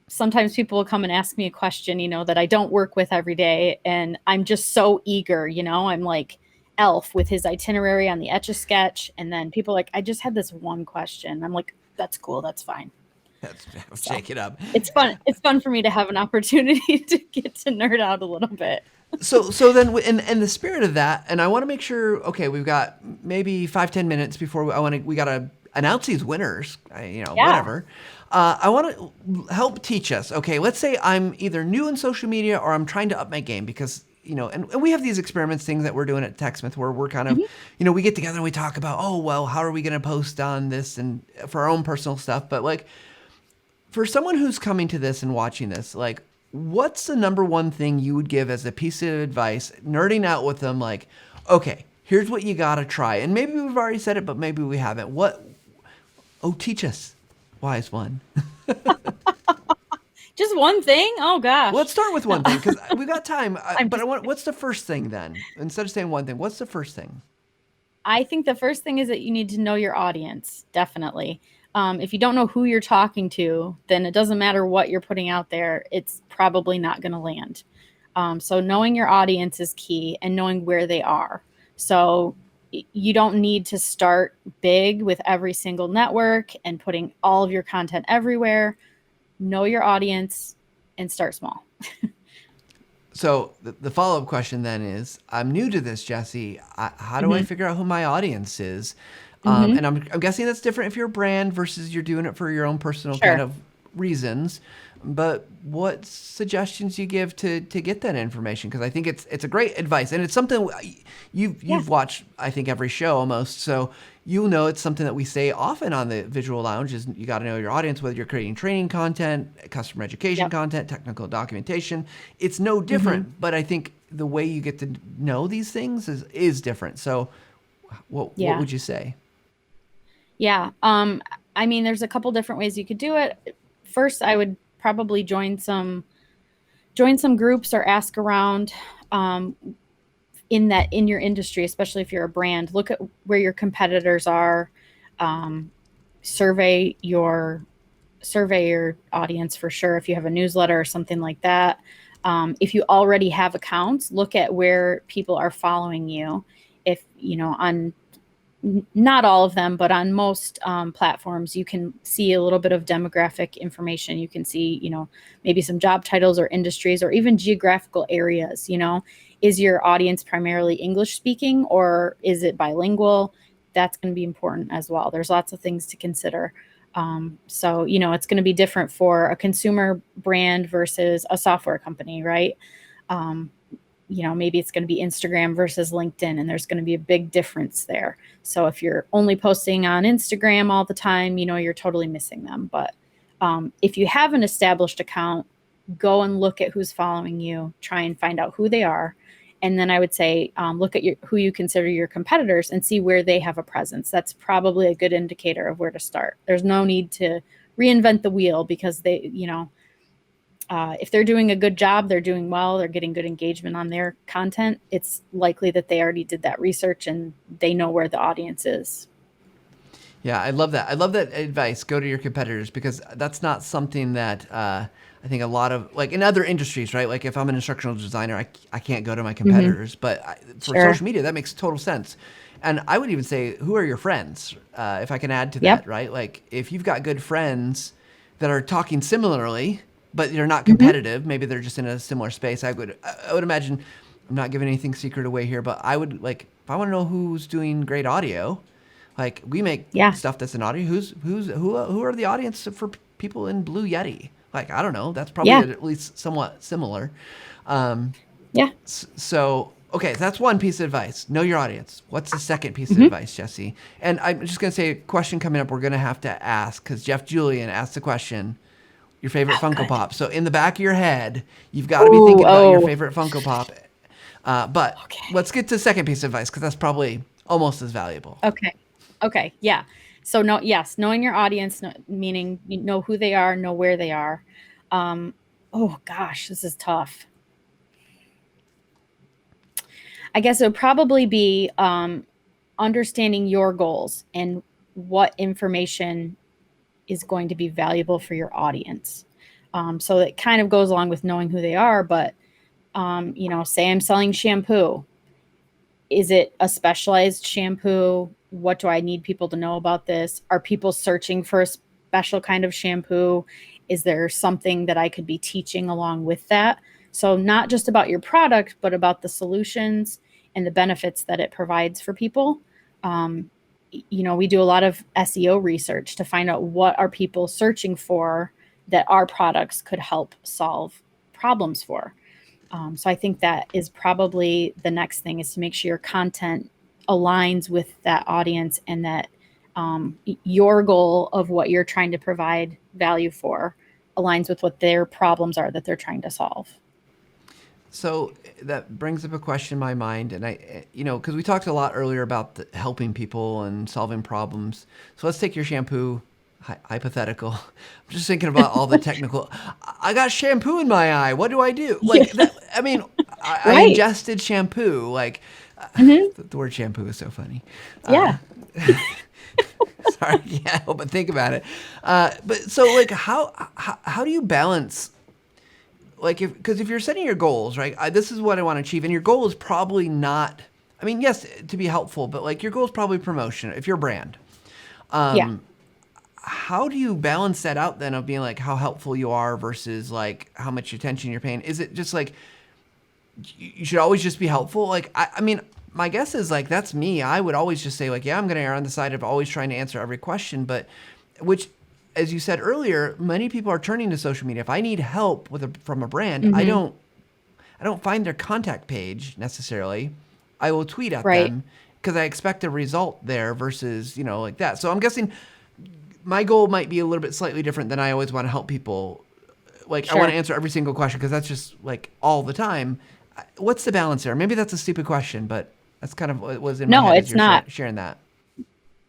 sometimes people will come and ask me a question, that I don't work with every day. And I'm just so eager, I'm like Elf with his itinerary on the Etch-a-Sketch. And then people are like, I just had this one question. I'm like, that's cool. That's fine. Shake it up. It's fun. It's fun for me to have an opportunity to get to nerd out a little bit. So then in the spirit of that, and I want to make sure, okay, we've got maybe 5-10 minutes before we got to announce these winners, whatever. I want to help teach us. Okay, let's say I'm either new in social media or I'm trying to up my game, because and we have these experiments, things that we're doing at TechSmith, where we're kind of, we get together and we talk about, oh, well, how are we going to post on this, and for our own personal stuff. But like, for someone who's coming to this and watching this, like, what's the number one thing you would give as a piece of advice, nerding out with them? Like, okay, here's what you got to try. And maybe we've already said it, but maybe we haven't. Teach us. Wise one. Just one thing? Oh, gosh. Let's start with one thing, because we've got time. What's the first thing then? Instead of saying one thing, what's the first thing? I think the first thing is that you need to know your audience, definitely. If you don't know who you're talking to, then it doesn't matter what you're putting out there. It's probably not going to land. So knowing your audience is key, and knowing where they are. So you don't need to start big with every single network and putting all of your content everywhere. Know your audience and start small. So the follow-up question then is, I'm new to this, Jessie. How do I figure out who my audience is? And I'm guessing that's different if you're a brand versus you're doing it for your own personal kind of reasons. But what suggestions you give to get that information? Because I think it's a great advice, and it's something you've watched, I think, every show almost. So it's something that we say often on the Visual Lounge, is you got to know your audience, whether you're creating training content, customer education content, technical documentation. It's no different, but I think the way you get to know these things is different. So what would you say? Yeah. I mean, there's a couple different ways you could do it. First, I would probably join some groups or ask around in your industry, especially if you're a brand. Look at where your competitors are. Survey your audience for sure. If you have a newsletter or something like that. If you already have accounts, look at where people are following you. If on not all of them, but on most platforms, you can see a little bit of demographic information. You can see, maybe some job titles or industries, or even geographical areas. Is your audience primarily English speaking, or is it bilingual? That's going to be important as well. There's lots of things to consider. So, it's going to be different for a consumer brand versus a software company, right? Maybe it's going to be Instagram versus LinkedIn, and there's going to be a big difference there. So if you're only posting on Instagram all the time, you're totally missing them. But if you have an established account, go and look at who's following you, try and find out who they are. And then I would say, look at who you consider your competitors and see where they have a presence. That's probably a good indicator of where to start. There's no need to reinvent the wheel, because they, if they're doing a good job, they're doing well, they're getting good engagement on their content, it's likely that they already did that research and they know where the audience is. Yeah, I love that. I love that advice. Go to your competitors, because that's not something that I think a lot of, like in other industries, right? Like if I'm an instructional designer, I can't go to my competitors, but for social media, that makes total sense. And I would even say, who are your friends? If I can add to that, right? Like if you've got good friends that are talking similarly, but they're not competitive. Maybe they're just in a similar space. I would imagine, I'm not giving anything secret away here, but I would like, if I want to know who's doing great audio, like we make Yeah. stuff that's in audio. Who are the audience for people in Blue Yeti? Like, I don't know. That's probably Yeah. at least somewhat similar. Yeah. So, okay, that's one piece of advice. Know your audience. What's the second piece of advice, Jessie? And I'm just going to say a question coming up we're going to have to ask because Jeff Julian asked the question, your favorite Funko Pop. So in the back of your head, you've got to be thinking about your favorite Funko Pop. But let's get to the second piece of advice because that's probably almost as valuable. Okay. Yeah. So knowing your audience, meaning you know who they are, know where they are. Oh gosh, this is tough. I guess it would probably be understanding your goals and what information is going to be valuable for your audience. So it kind of goes along with knowing who they are, but say I'm selling shampoo. Is it a specialized shampoo? What do I need people to know about this? Are people searching for a special kind of shampoo? Is there something that I could be teaching along with that? So not just about your product, but about the solutions and the benefits that it provides for people. We do a lot of SEO research to find out what are people searching for that our products could help solve problems for. So I think that is probably the next thing, is to make sure your content aligns with that audience and that your goal of what you're trying to provide value for aligns with what their problems are that they're trying to solve. So that brings up a question in my mind, and because we talked a lot earlier about helping people and solving problems. So let's take your shampoo hypothetical. I'm just thinking about all the technical. I got shampoo in my eye. What do I do? Like, I ingested shampoo. Like, the word shampoo is so funny. Yeah. Sorry, yeah, but think about it. But so, like, how do you balance? Like, because if you're setting your goals, right? This is what I want to achieve, and your goal is probably not. I mean, yes, to be helpful, but like your goal is probably promotion if you're a brand. How do you balance that out then of being like how helpful you are versus like how much attention you're paying? Is it just like you should always just be helpful? Like, I mean, my guess is like that's me. I would always just say like, yeah, I'm going to err on the side of always trying to answer every question, but which, as you said earlier, many people are turning to social media. If I need help from a brand, I don't find their contact page necessarily. I will tweet at them because I expect a result there versus, like that. So I'm guessing my goal might be a little bit slightly different than I always want to help people. Like, I want to answer every single question because that's just like all the time. What's the balance there? Maybe that's a stupid question, but that's kind of what was in my head as you're sharing that.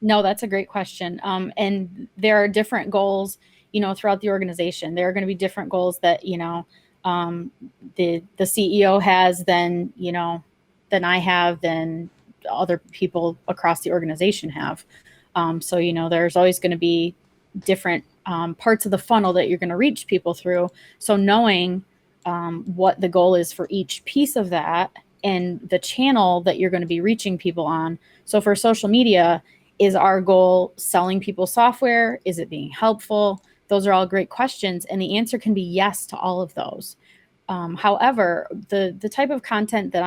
No, that's a great question. And there are different goals, throughout the organization. There are going to be different goals that, the CEO has than I have, than other people across the organization have. So, there's always going to be different parts of the funnel that you're going to reach people through. So knowing what the goal is for each piece of that and the channel that you're going to be reaching people on. So for social media, is our goal selling people software? Is it being helpful? Those are all great questions. And the answer can be yes to all of those. However, the type of content that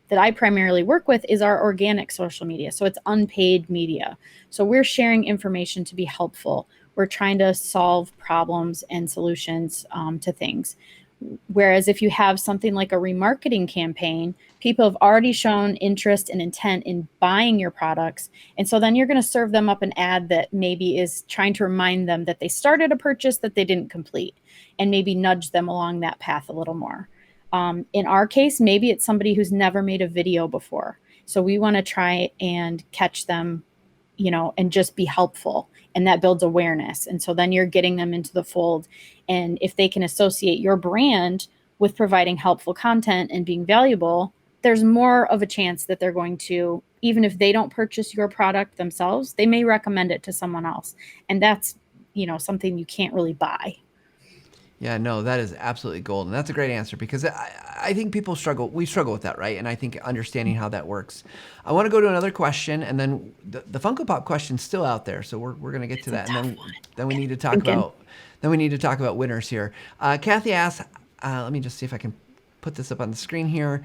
that I primarily work with is our organic social media. So it's unpaid media. So we're sharing information to be helpful. We're trying to solve problems and solutions to things. Whereas if you have something like a remarketing campaign, people have already shown interest and intent in buying your products. And so then you're going to serve them up an ad that maybe is trying to remind them that they started a purchase that they didn't complete, and maybe nudge them along that path a little more. In our case, maybe it's somebody who's never made a video before. So we want to try and catch them, and just be helpful. And that builds awareness. And so then you're getting them into the fold. And if they can associate your brand with providing helpful content and being valuable, there's more of a chance that they're going to, even if they don't purchase your product themselves, they may recommend it to someone else. And that's, something you can't really buy. Yeah, no, that is absolutely gold. And that's a great answer because I think people struggle. We struggle with that, right? And I think understanding how that works. I want to go to another question, and then the Funko Pop question's still out there, so we're going to get It's to a that, and tough then one. then we need to talk Thinking. about winners here. Kathy asks, let me just see if I can put this up on the screen here.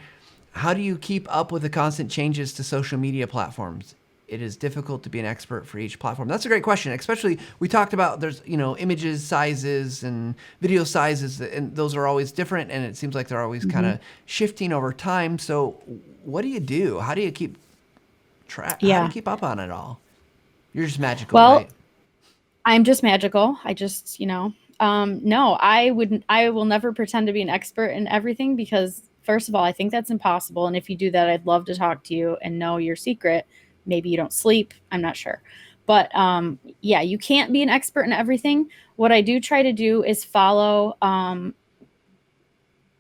How do you keep up with the constant changes to social media platforms? It is difficult to be an expert for each platform. That's a great question. Especially we talked about there's images sizes and video sizes, and those are always different, and it seems like they're always kind Hmm. of shifting over time. So what do you do? How do you keep track? How do you Yeah. keep up on it all? You're just magical, Well, right? I'm just magical. I just, no, I will never pretend to be an expert in everything because, first of all, I think that's impossible. And if you do that, I'd love to talk to you and know your secret. Maybe you don't sleep. I'm not sure. But yeah, you can't be an expert in everything. What I do try to do is follow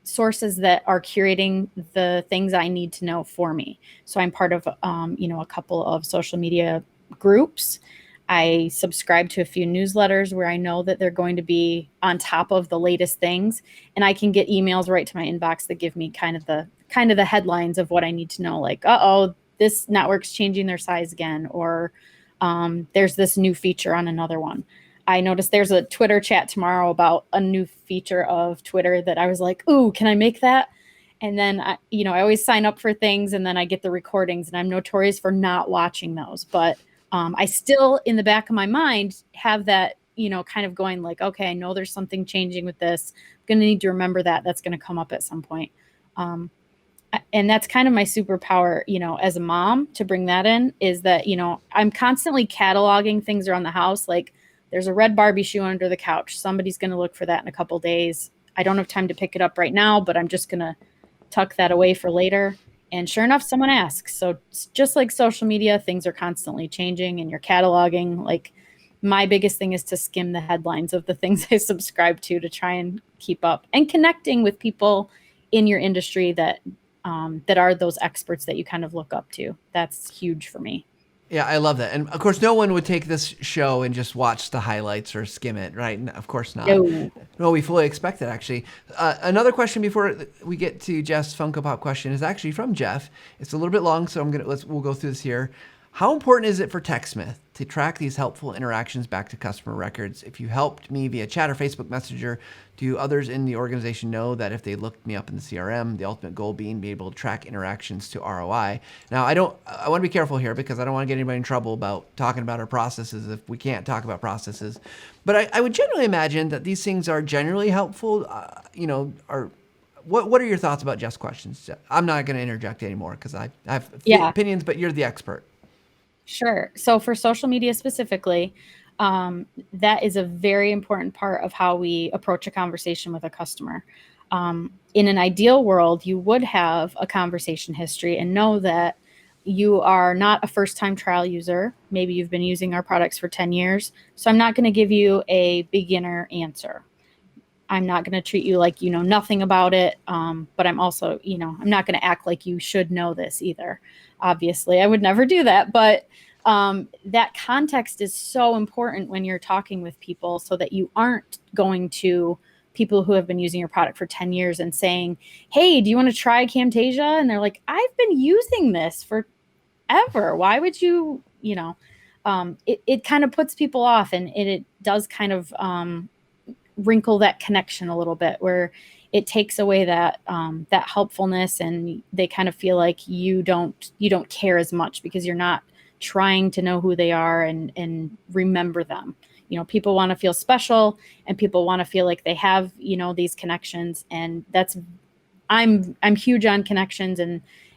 sources that are curating the things I need to know for me. So I'm part of, a couple of social media groups. I subscribe to a few newsletters where I know that they're going to be on top of the latest things, and I can get emails right to my inbox that give me kind of the headlines of what I need to know. Like, oh, this network's changing their size again, or there's this new feature on another one. I noticed there's a Twitter chat tomorrow about a new feature of Twitter that I was like, "Ooh, can I make that?" And then I always sign up for things and then I get the recordings, and I'm notorious for not watching those. But I still, in the back of my mind, have that, kind of going like, okay, I know there's something changing with this. I'm going to need to remember that. That's going to come up at some point. Um, and that's kind of my superpower, as a mom, to bring that in, is that, I'm constantly cataloging things around the house. Like, there's a red Barbie shoe under the couch. Somebody's going to look for that in a couple days. I don't have time to pick it up right now, but I'm just going to tuck that away for later. And sure enough, someone asks. So it's just like social media, things are constantly changing and you're cataloging. Like, my biggest thing is to skim the headlines of the things I subscribe to try and keep up and connecting with people in your industry that are those experts that you kind of look up to. That's huge for me. Yeah, I love that. And of course, no one would take this show and just watch the highlights or skim it, right? Of course not. No. No, we fully expect it, actually. Another question before we get to Jeff's Funko Pop question is actually from Jeff. It's a little bit long, so we'll go through this here. How important is it for TechSmith to track these helpful interactions back to customer records? If you helped me via chat or Facebook Messenger, do others in the organization know that if they looked me up in the CRM, the ultimate goal being be able to track interactions to ROI? Now, I want to be careful here because I don't want to get anybody in trouble about talking about our processes if we can't talk about processes. But I would generally imagine that these things are generally helpful. What are your thoughts about Jeff's questions? I'm not going to interject anymore because I have Yeah. opinions, but you're the expert. Sure. So for social media specifically, that is a very important part of how we approach a conversation with a customer. In an ideal world, you would have a conversation history and know that you are not a first time trial user. Maybe you've been using our products for 10 years. So I'm not going to give you a beginner answer. I'm not going to treat you like you know nothing about it. But I'm also, I'm not going to act like you should know this either. Obviously, I would never do that. But that context is so important when you're talking with people so that you aren't going to people who have been using your product for 10 years and saying, hey, do you want to try Camtasia? And they're like, I've been using this forever. Why would it kind of puts people off, and it does kind of wrinkle that connection a little bit, where it takes away that helpfulness, and they kind of feel like you don't care as much because you're not trying to know who they are and remember them. People want to feel special, and people want to feel like they have these connections, and I'm huge on connections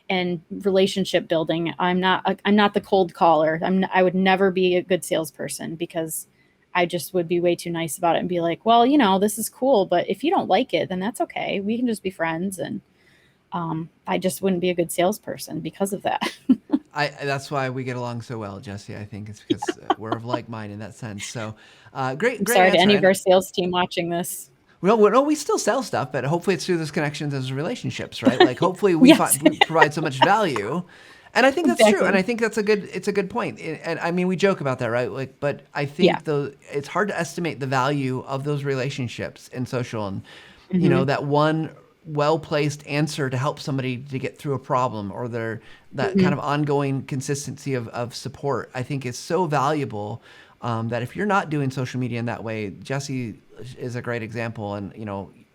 and relationship building. I'm not the cold caller. I would never be a good salesperson because I just would be way too nice about it and be like, well, this is cool, but if you don't like it, then that's okay. We can just be friends. And I just wouldn't be a good salesperson because of that. That's why we get along so well, Jessie. I think it's because we're of like mind in that sense. So, great, I'm great sorry to answer. any of our sales team watching this. No, we still sell stuff, but hopefully it's through those connections as relationships, right? Like hopefully we Yes. we provide so much value, And I think that's true. Exactly. And I think it's a good point. And I mean, we joke about that, right? Like, but I Yeah. think it's hard to estimate the value of those relationships in social, and, Mm-hmm. that one well-placed answer to help somebody to get through a problem, or that kind Mm-hmm. of ongoing consistency of support, I think is so valuable. That if you're not doing social media in that way, Jessie is a great example. And,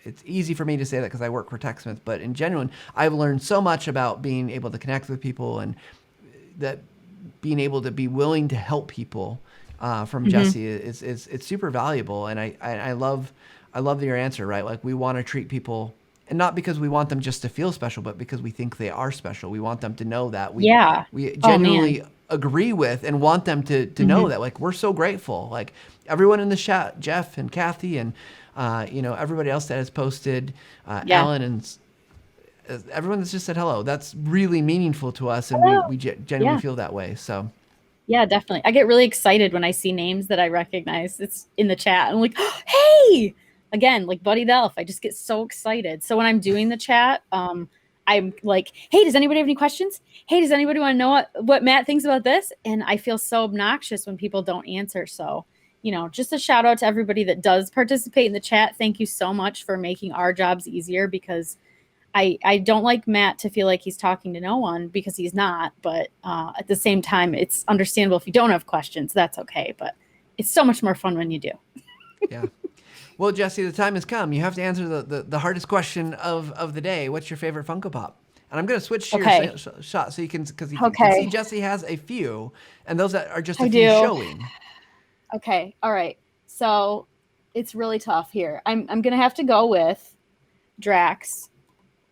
it's easy for me to say that because I work for TechSmith, but in genuine, I've learned so much about being able to connect with people, and that being able to be willing to help people from Mm-hmm. Jessie is it's super valuable. And I love your answer, right? Like, we want to treat people, and not because we want them just to feel special, but because we think they are special. We want them to know that Yeah. we Oh man. genuinely agree with, and want them to Mm-hmm. know that, like, we're so grateful. Like, everyone in the chat, Jeff and Kathy, and everybody else that has posted, Yeah. Alan, and everyone that's just said hello. That's really meaningful to us, and we Hello. genuinely Yeah. feel that way. So Yeah, definitely. I get really excited when I see names that I recognize. It's in the chat. I'm like, hey, again, like Buddy the Elf. I just get so excited. So when I'm doing the chat, I'm like, hey, does anybody have any questions? Hey, does anybody want to know what Matt thinks about this? And I feel so obnoxious when people don't answer. So, just a shout out to everybody that does participate in the chat. Thank you so much for making our jobs easier, because I don't like Matt to feel like he's talking to no one, because he's not. But at the same time, it's understandable if you don't have questions. That's okay. But it's so much more fun when you do. yeah. Well, Jessie, the time has come. You have to answer the hardest question of the day. What's your favorite Funko Pop? And I'm going to switch to Okay. your shot so you can, because you can see Okay. Jessie has a few, and those that are just a I few do. showing. Okay. All right. So it's really tough here. I'm going to have to go with Drax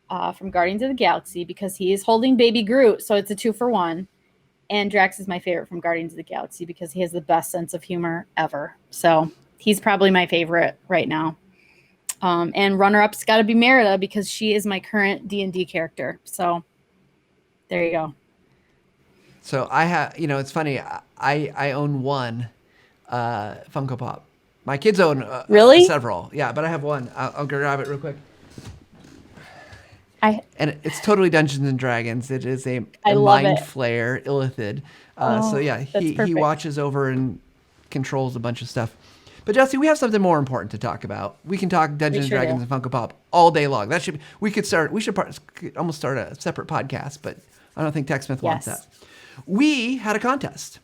from Guardians of the Galaxy, because he is holding Baby Groot. So it's a 2-for-1. And Drax is my favorite from Guardians of the Galaxy because he has the best sense of humor ever. So he's probably my favorite right now. And runner-up's got to be Merida, because she is my current D&D character. So there you go. So I have, it's funny. I own one Funko Pop. My kids own Really? several. Yeah, but I have one. I'll go grab it real quick. And it's totally Dungeons and Dragons. It is a love mind it. flayer Illithid. Oh, so yeah, that's he perfect. watches over and controls a bunch of stuff. But Jessie, we have something more important to talk about. We can talk Dungeons and sure Dragons do. and Funko Pop all day long. We should almost start a separate podcast, but I don't think TechSmith wants Yes. that. We had a contest,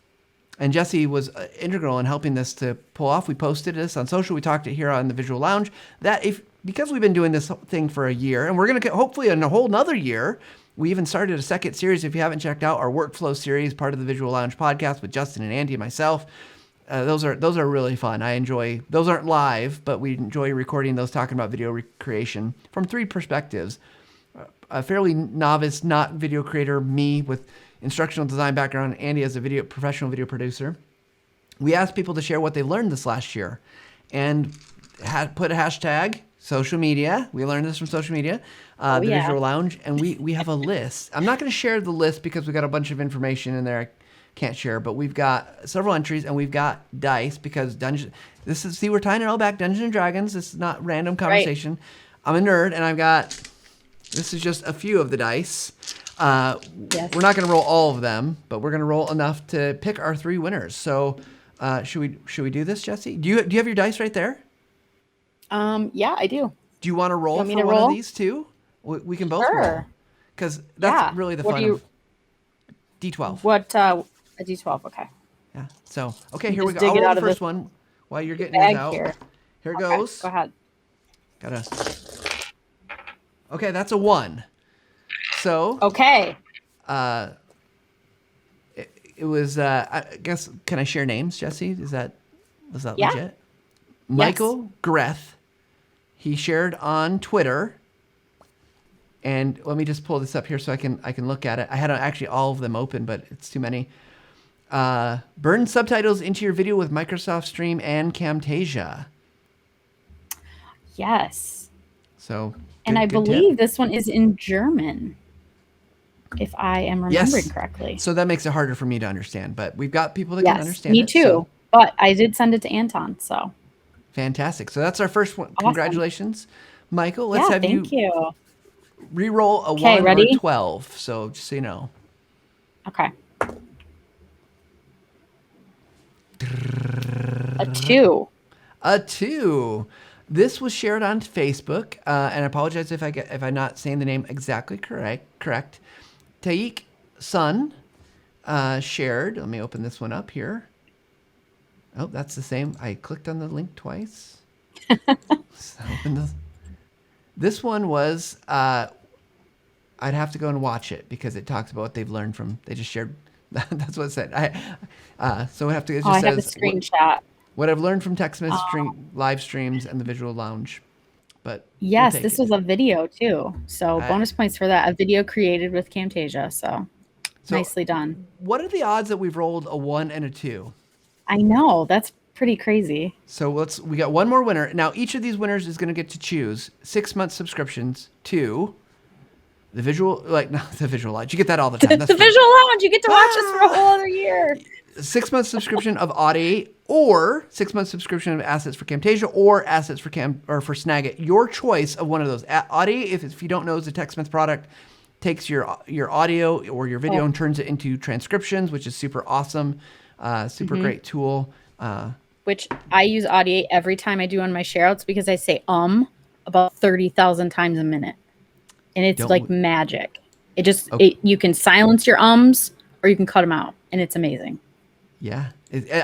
and Jessie was integral in helping this to pull off. We posted this on social. We talked it here on the Visual Lounge, that because we've been doing this thing for a year, and we're going to hopefully in a whole nother year. We even started a second series. If you haven't checked out our workflow series, part of the Visual Lounge podcast with Justin and Andy and myself, those are really fun. I enjoy those. Aren't live, but we enjoy recording those, talking about video creation from three perspectives. A fairly novice, not video creator, me with instructional design background, Andy as a professional video producer. We asked people to share what they learned this last year, and put a hashtag social media. We learned this from social media, the Visual Lounge, and we have a list. I'm not going to share the list because we got a bunch of information in there I can't share, but we've got several entries, and we've got dice, because we're tying it all back. Dungeons and Dragons. This is not random conversation. Right. I'm a nerd, and this is just a few of the dice. We're not going to roll all of them, but we're going to roll enough to pick our three winners. So, should we do this, Jessie? Do you have your dice right there? Yeah, I do. Do you want to roll for one of these too? We can both roll, because that's really the fun of D12. What a D12? Okay. Yeah. So here we go. I'll roll the first one while you're getting yours out. Here it goes. Go ahead. Okay, that's a 1. So okay. It was. I guess. Can I share names, Jessie? Was that legit? Michael Greth. He shared on Twitter. And let me just pull this up here so I can look at it. I had actually all of them open, but it's too many. Burn subtitles into your video with Microsoft Stream and Camtasia. Yes. So. And I believe this one is in German, if I am remembering correctly. So that makes it harder for me to understand, but we've got people that can understand it. Me too. So. But I did send it to Anton, so. Fantastic. So that's our first one. Awesome. Congratulations, Michael. Let's have thank you. Re-roll a 1 ready? or 12. So just so you know. Okay. A 2. A 2. This was shared on Facebook, and I apologize if I'm not saying the name exactly correct. Taik Sun shared. Let me open this one up here. Oh, that's the same. I clicked on the link twice. So open this one was. I'd have to go and watch it because it talks about what they've learned from. They just shared. That's what it said. So I have to. It just I says have a screenshot. what I've learned from TechSmith live streams and the Visual Lounge. But yes, this was a video too. So bonus points for that. A video created with Camtasia. So nicely done. What are the odds that we've rolled a 1 and a 2? I know, that's pretty crazy. So we got one more winner. Now each of these winners is going to get to choose 6-month subscriptions to the Visual Lounge. You get that all the time. That's the Visual Lounge. You get to watch us for a whole other year. 6-month subscription of Audiate or 6-month subscription of assets for Camtasia or assets for for Snagit. Your choice of one of those. Audiate, if you don't know, is a TechSmith product. Takes your audio or your video and turns it into transcriptions, which is super awesome. Super great tool. Which I use Audiate every time I do on my shareouts because I say about 30,000 times a minute. And it's like magic. It just, you can silence your ums or you can cut them out. And it's amazing. Yeah.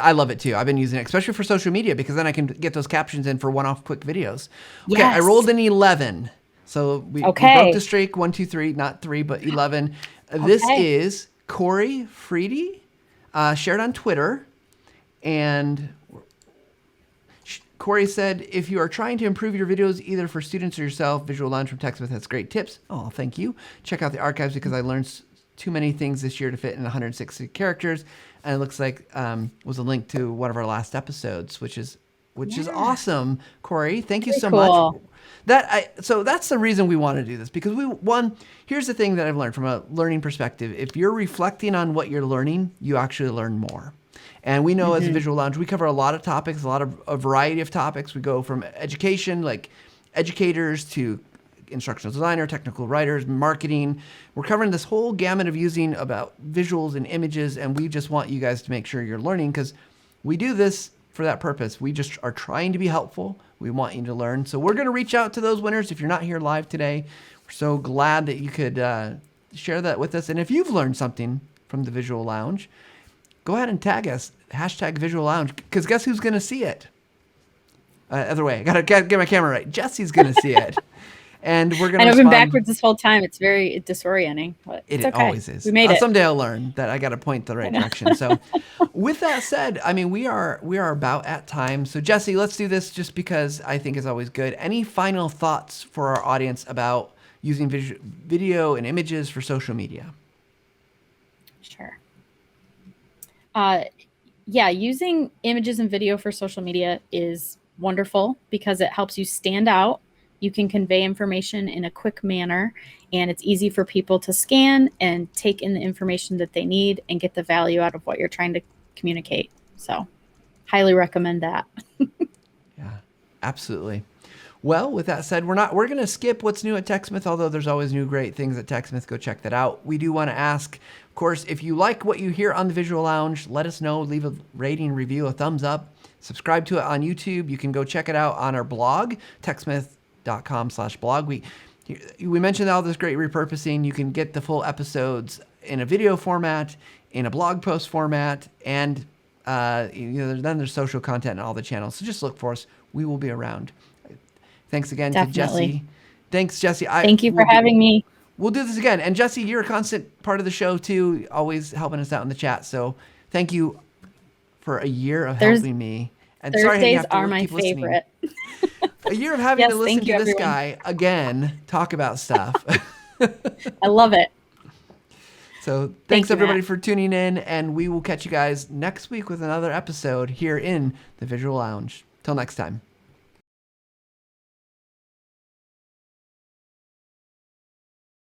I love it too. I've been using it, especially for social media, because then I can get those captions in for one-off quick videos. Okay, yes. I rolled an 11. So we broke the streak, 1, 2, 3, not 3, but 11. This is Corey Freedy, shared on Twitter. And Corey said, if you are trying to improve your videos, either for students or yourself, Visual Lounge from TechSmith has great tips. Oh, thank you. Check out the archives because I learned too many things this year to fit in 160 characters. And it looks like was a link to one of our last episodes, which is awesome, Corey. Thank you so much. So that's the reason we want to do this, because here's the thing that I've learned from a learning perspective. If you're reflecting on what you're learning, you actually learn more. And we know as a Visual Lounge, we cover a lot of topics, a variety of topics. We go from education, like educators, to instructional designer, technical writers, marketing. We're covering this whole gamut of using about visuals and images, and we just want you guys to make sure you're learning, because we do this for that purpose. We just are trying to be helpful. We want you to learn. So we're going to reach out to those winners. If you're not here live today, we're so glad that you could share that with us. And if you've learned something from the Visual Lounge, go ahead and tag us, #Visual Lounge, because guess who's going to see it? Other way. I got to get my camera right. Jessie's going to see it. And we're going to I've been backwards this whole time. It's very disorienting. But it's okay. Always is. We made it. Someday I'll learn that I got to point the right direction. So with that said, I mean, we are about at time. So Jessie, let's do this just because I think it's always good. Any final thoughts for our audience about using video and images for social media? Sure. Using images and video for social media is wonderful because it helps you stand out. You can convey information in a quick manner, and it's easy for people to scan and take in the information that they need and get the value out of what you're trying to communicate. So highly recommend that. Yeah, absolutely. Well, with that said, we're going to skip what's new at TechSmith, although there's always new great things at TechSmith. Go check that out. We do want to ask, of course, if you like what you hear on the Visual Lounge, let us know. Leave a rating, review, a thumbs up. Subscribe to it on YouTube. You can go check it out on our blog, techsmith.com/blog. We mentioned all this great repurposing. You can get the full episodes in a video format, in a blog post format, and then there's social content on all the channels. So just look for us. We will be around. Thanks again to Jessie. Thanks, Jessie. Thank you for having me. We'll do this again. And Jessie, you're a constant part of the show too, always helping us out in the chat. So thank you for a year of helping me. And Thursdays are my favorite. A year of having to listen to this guy again talk about stuff. I love it. So thanks everybody for tuning in, and we will catch you guys next week with another episode here in the Visual Lounge. Till next time.